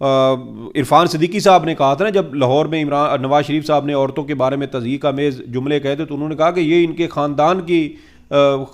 عرفان صدیقی صاحب نے کہا تھا نا جب لاہور میں نواز شریف صاحب نے عورتوں کے بارے میں تضحیق آمیز جملے کہے تھے تو انہوں نے کہا کہ یہ ان کے خاندان کی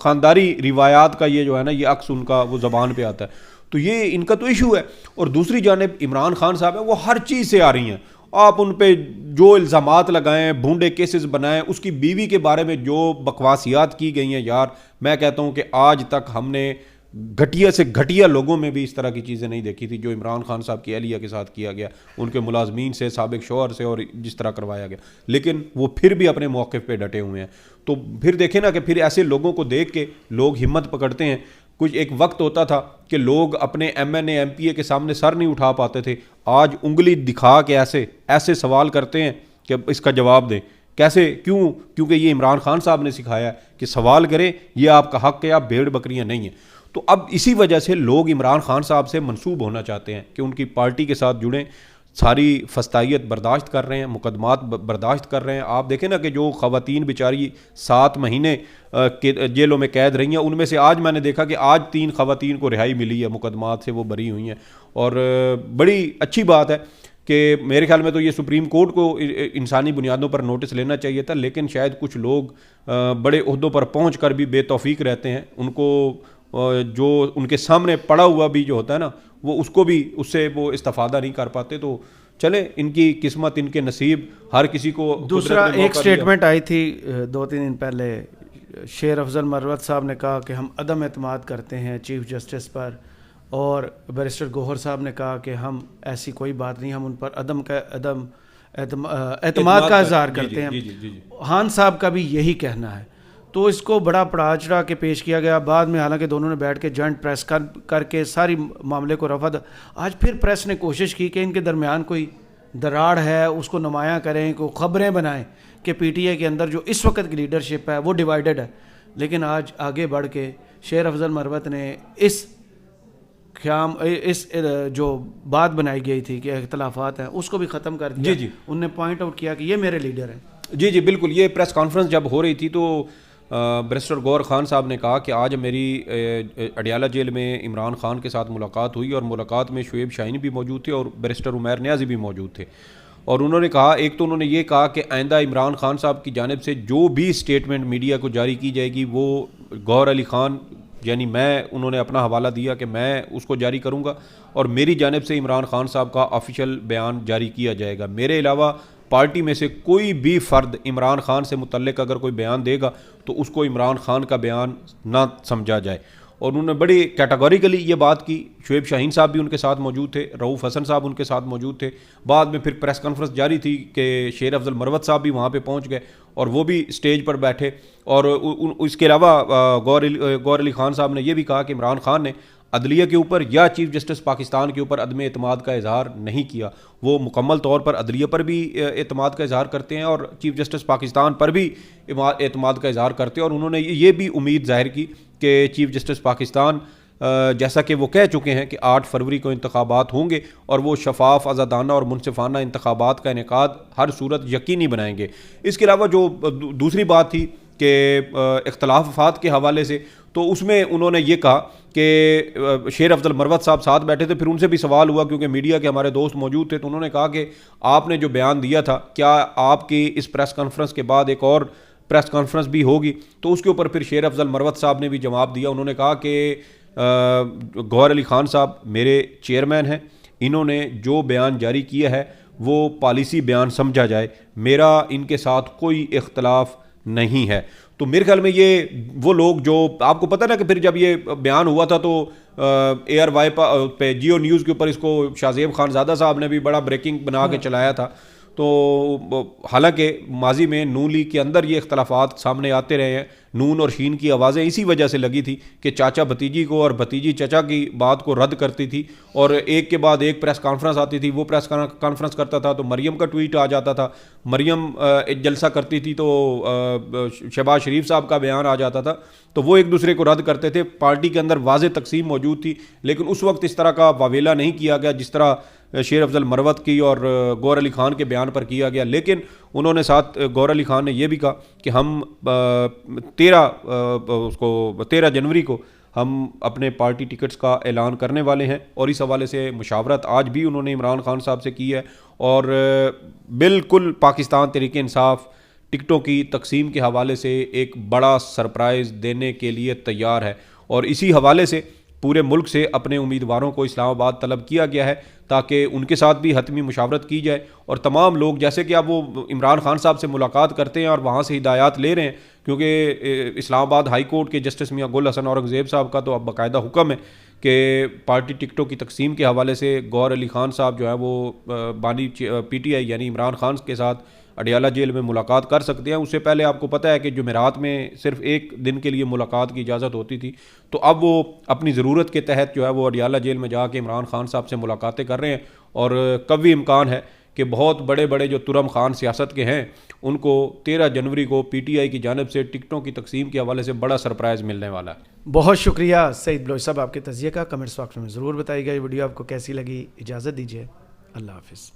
خانداری روایات کا یہ جو ہے نا یہ عکس ان کا وہ زبان پہ آتا ہے. تو یہ ان کا تو ایشو ہے. اور دوسری جانب عمران خان صاحب ہیں وہ ہر چیز سے آ رہی ہیں. آپ ان پہ جو الزامات لگائیں, بھونڈے کیسز بنائیں, اس کی بیوی کے بارے میں جو بکواسیات کی گئی ہیں, یار میں کہتا ہوں کہ آج تک ہم نے گھٹیا سے گھٹیا لوگوں میں بھی اس طرح کی چیزیں نہیں دیکھی تھی جو عمران خان صاحب کی اہلیہ کے ساتھ کیا گیا, ان کے ملازمین سے, سابق شوہر سے, اور جس طرح کروایا گیا. لیکن وہ پھر بھی اپنے موقف پہ ڈٹے ہوئے ہیں. تو پھر دیکھیں نا کہ پھر ایسے لوگوں کو دیکھ کے لوگ ہمت پکڑتے ہیں. کچھ ایک وقت ہوتا تھا کہ لوگ اپنے M N A M P A کے سامنے سر نہیں اٹھا پاتے تھے. آج انگلی دکھا کے ایسے سوال کرتے ہیں کہ اس کا جواب دیں. کیسے؟ کیونکہ یہ عمران خان صاحب نے سکھایا ہے کہ سوال کریں, یہ آپ کا حق ہے, آپ بھیڑ بکریاں نہیں ہیں. تو اب اسی وجہ سے لوگ عمران خان صاحب سے منسوب ہونا چاہتے ہیں کہ ان کی پارٹی کے ساتھ جڑیں. ساری فسطائیت برداشت کر رہے ہیں, مقدمات برداشت کر رہے ہیں. آپ دیکھیں نا کہ جو خواتین بیچاری 7 مہینے جیلوں میں قید رہی ہیں, ان میں سے آج میں نے دیکھا کہ آج 3 خواتین کو رہائی ملی ہے, مقدمات سے وہ بری ہوئی ہیں. اور بڑی اچھی بات ہے کہ میرے خیال میں تو یہ سپریم کورٹ کو انسانی بنیادوں پر نوٹس لینا چاہیے تھا. لیکن شاید کچھ لوگ بڑے عہدوں پر پہنچ کر بھی بے توفیق رہتے ہیں. ان کو جو ان کے سامنے پڑا ہوا بھی جو ہوتا ہے نا وہ اس کو بھی اس سے وہ استفادہ نہیں کر پاتے. تو چلیں, ان کی قسمت, ان کے نصیب, ہر کسی کو. دوسرا ایک سٹیٹمنٹ آئی تھی 2-3 دن پہلے, شیر افضل مروت صاحب نے کہا کہ ہم عدم اعتماد کرتے ہیں چیف جسٹس پر, اور بیرسٹر گوہر صاحب نے کہا کہ ہم ایسی کوئی بات نہیں, ہم ان پر عدم اعتماد کا اظہار کرتے ہیں. خان صاحب کا بھی یہی کہنا ہے. تو اس کو بڑا پڑھا چڑھا کے پیش کیا گیا. بعد میں حالانکہ دونوں نے بیٹھ کے جوائنٹ پریس کر کے ساری معاملے کو رفع. آج پھر پریس نے کوشش کی کہ ان کے درمیان کوئی دراڑ ہے اس کو نمایاں کریں, کوئی خبریں بنائیں کہ پی ٹی اے کے اندر جو اس وقت کی لیڈرشپ ہے وہ ڈیوائیڈڈ ہے. لیکن آج آگے بڑھ کے شیر افضل مروت نے اس جو بات بنائی گئی تھی کہ اختلافات ہیں اس کو بھی ختم کر دیا. ان نے پوائنٹ آؤٹ کیا کہ یہ میرے لیڈر ہیں. جی بالکل. یہ پریس کانفرنس جب ہو رہی تھی تو بیرسٹر گوہر خان صاحب نے کہا کہ آج میری اڈیالہ جیل میں عمران خان کے ساتھ ملاقات ہوئی, اور ملاقات میں شعیب شاہین بھی موجود تھے اور بیرسٹر عمیر نیازی بھی موجود تھے. اور انہوں نے کہا, ایک تو انہوں نے یہ کہا کہ آئندہ عمران خان صاحب کی جانب سے جو بھی سٹیٹمنٹ میڈیا کو جاری کی جائے گی وہ گوہر علی خان یعنی میں, انہوں نے اپنا حوالہ دیا کہ میں اس کو جاری کروں گا, اور میری جانب سے عمران خان صاحب کا آفیشیل بیان جاری کیا جائے گا. میرے علاوہ پارٹی میں سے کوئی بھی فرد عمران خان سے متعلق اگر کوئی بیان دے گا تو اس کو عمران خان کا بیان نہ سمجھا جائے. اور انہوں نے بڑی کیٹاگوریکلی یہ بات کی. شعیب شاہین صاحب بھی ان کے ساتھ موجود تھے, رؤوف حسن صاحب ان کے ساتھ موجود تھے. بعد میں پھر پریس کانفرنس جاری تھی کہ شیر افضل مروت صاحب بھی وہاں پہ پہنچ گئے اور وہ بھی اسٹیج پر بیٹھے. اور اس کے علاوہ گوہر علی خان صاحب نے یہ بھی کہا کہ عمران خان نے عدلیہ کے اوپر یا چیف جسٹس پاکستان کے اوپر عدم اعتماد کا اظہار نہیں کیا. وہ مکمل طور پر عدلیہ پر بھی اعتماد کا اظہار کرتے ہیں اور چیف جسٹس پاکستان پر بھی اعتماد کا اظہار کرتے ہیں. اور انہوں نے یہ بھی امید ظاہر کی کہ چیف جسٹس پاکستان جیسا کہ وہ کہہ چکے ہیں کہ 8 فروری کو انتخابات ہوں گے اور وہ شفاف, آزادانہ اور منصفانہ انتخابات کا انعقاد ہر صورت یقینی بنائیں گے. اس کے علاوہ جو دوسری بات تھی کہ اختلافات کے حوالے سے, تو اس میں انہوں نے یہ کہا کہ شیر افضل مروت صاحب ساتھ بیٹھے تھے. پھر ان سے بھی سوال ہوا کیونکہ میڈیا کے ہمارے دوست موجود تھے, تو انہوں نے کہا کہ آپ نے جو بیان دیا تھا کیا آپ کی اس پریس کانفرنس کے بعد ایک اور پریس کانفرنس بھی ہوگی؟ تو اس کے اوپر پھر شیر افضل مروت صاحب نے بھی جواب دیا. انہوں نے کہا کہ گوہر علی خان صاحب میرے چیئرمین ہیں, انہوں نے جو بیان جاری کیا ہے وہ پالیسی بیان سمجھا جائے, میرا ان کے ساتھ کوئی اختلاف نہیں ہے. تو میرے خیال میں یہ وہ لوگ جو آپ کو پتہ نا کہ پھر جب یہ بیان ہوا تھا تو اے آر وائی پہ جیو نیوز کے اوپر اس کو شاہ زیب خان زادہ صاحب نے بھی بڑا بریکنگ بنا کے چلایا تھا. تو حالانکہ ماضی میں نون لیگ کے اندر یہ اختلافات سامنے آتے رہے ہیں. نون اور شین کی آوازیں اسی وجہ سے لگی تھی کہ چاچا بھتیجی کو اور بھتیجی چچا کی بات کو رد کرتی تھی, اور ایک کے بعد ایک پریس کانفرنس آتی تھی. وہ پریس کانفرنس کرتا تھا تو مریم کا ٹویٹ آ جاتا تھا, مریم ایک جلسہ کرتی تھی تو شہباز شریف صاحب کا بیان آ جاتا تھا, تو وہ ایک دوسرے کو رد کرتے تھے. پارٹی کے اندر واضح تقسیم موجود تھی, لیکن اس وقت اس طرح کا واویلا نہیں کیا گیا جس طرح شیر افضل مروت کی اور گوہر علی خان کے بیان پر کیا گیا. لیکن انہوں نے ساتھ گوہر علی خان نے یہ بھی کہا کہ ہم 13 جنوری کو ہم اپنے پارٹی ٹکٹس کا اعلان کرنے والے ہیں، اور اس حوالے سے مشاورت آج بھی انہوں نے عمران خان صاحب سے کی ہے، اور بالکل پاکستان تحریک انصاف ٹکٹوں کی تقسیم کے حوالے سے ایک بڑا سرپرائز دینے کے لیے تیار ہے، اور اسی حوالے سے پورے ملک سے اپنے امیدواروں کو اسلام آباد طلب کیا گیا ہے تاکہ ان کے ساتھ بھی حتمی مشاورت کی جائے، اور تمام لوگ جیسے کہ اب وہ عمران خان صاحب سے ملاقات کرتے ہیں اور وہاں سے ہدایات لے رہے ہیں، کیونکہ اسلام آباد ہائی کورٹ کے جسٹس میاں گل حسن اورنگزیب صاحب کا تو اب باقاعدہ حکم ہے کہ پارٹی ٹکٹوں کی تقسیم کے حوالے سے گوہر علی خان صاحب جو ہے وہ بانی پی ٹی آئی یعنی عمران خان کے ساتھ اڈیالہ جیل میں ملاقات کر سکتے ہیں۔ اس سے پہلے آپ کو پتہ ہے کہ جمعرات میں صرف ایک دن کے لیے ملاقات کی اجازت ہوتی تھی، تو اب وہ اپنی ضرورت کے تحت جو ہے وہ اڈیالہ جیل میں جا کے عمران خان صاحب سے ملاقاتیں کر رہے ہیں، اور قوی امکان ہے کہ بہت بڑے بڑے جو ترم خان سیاست کے ہیں ان کو 13 جنوری کو پی ٹی آئی کی جانب سے ٹکٹوں کی تقسیم کے حوالے سے بڑا سرپرائز ملنے والا ہے۔ بہت شکریہ سعید بلوچ صاحب آپ کے تجزیے کا، کمنٹس باکس میں ضرور بتائیے گا یہ ویڈیو آپ کو کیسی لگی۔ اجازت دیجیے، اللہ حافظ۔